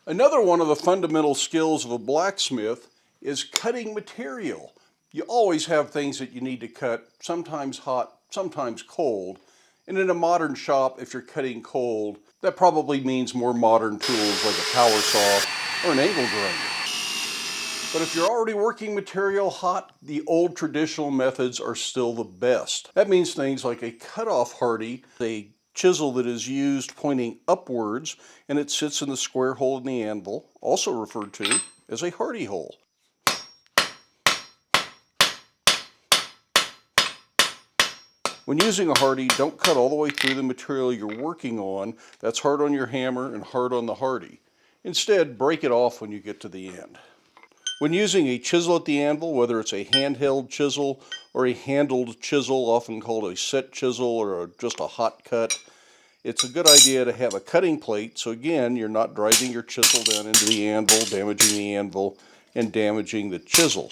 Another one of the fundamental skills of a blacksmith is cutting material. You always have things that you need to cut, sometimes hot, sometimes cold. And in a modern shop, if you're cutting cold, that probably means more modern tools like a power saw or an angle grinder. But if you're already working material hot, the old traditional methods are still the best. That means things like a cutoff hardy, a chisel that is used pointing upwards, and it sits in the square hole in the anvil, also referred to as a hardy hole. When using a hardy, don't cut all the way through the material you're working on. That's hard on your hammer and hard on the hardy. Instead, break it off when you get to the end. When using a chisel at the anvil, whether it's a handheld chisel or a handled chisel, often called a set chisel or just a hot cut, it's a good idea to have a cutting plate, so again, you're not driving your chisel down into the anvil, damaging the anvil, and damaging the chisel.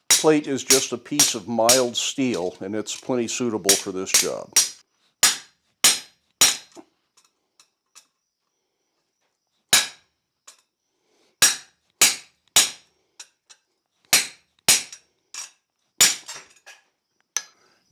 Plate is just a piece of mild steel, and it's plenty suitable for this job.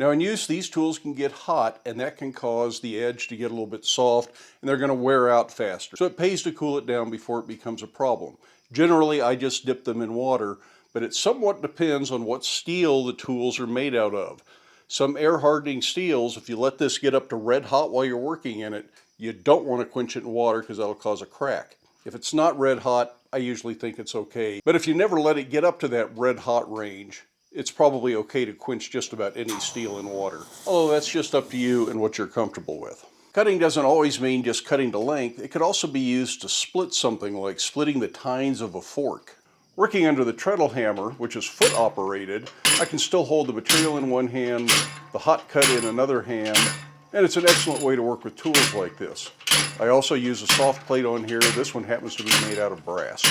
Now in use, these tools can get hot, and that can cause the edge to get a little bit soft, and they're going to wear out faster. So it pays to cool it down before it becomes a problem. Generally, I just dip them in water, but it somewhat depends on what steel the tools are made out of. Some air hardening steels, if you let this get up to red hot while you're working in it, you don't want to quench it in water because that'll cause a crack. If it's not red hot, I usually think it's okay. But if you never let it get up to that red hot range, it's probably okay to quench just about any steel in water. Although that's just up to you and what you're comfortable with. Cutting doesn't always mean just cutting to length. It could also be used to split something, like splitting the tines of a fork. Working under the treadle hammer, which is foot operated, I can still hold the material in one hand, the hot cut in another hand, and it's an excellent way to work with tools like this. I also use a soft plate on here. This one happens to be made out of brass.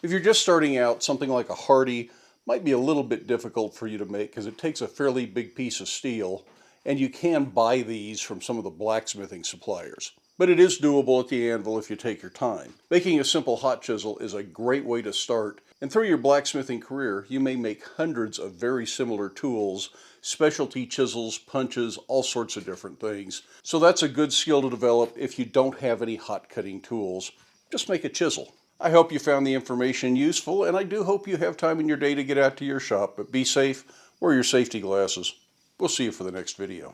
If you're just starting out, something like a hardy might be a little bit difficult for you to make because it takes a fairly big piece of steel, and you can buy these from some of the blacksmithing suppliers. But it is doable at the anvil if you take your time. Making a simple hot chisel is a great way to start, and through your blacksmithing career, you may make hundreds of very similar tools, specialty chisels, punches, all sorts of different things. So that's a good skill to develop if you don't have any hot cutting tools. Just make a chisel. I hope you found the information useful, and I do hope you have time in your day to get out to your shop, but be safe, wear your safety glasses. We'll see you for the next video.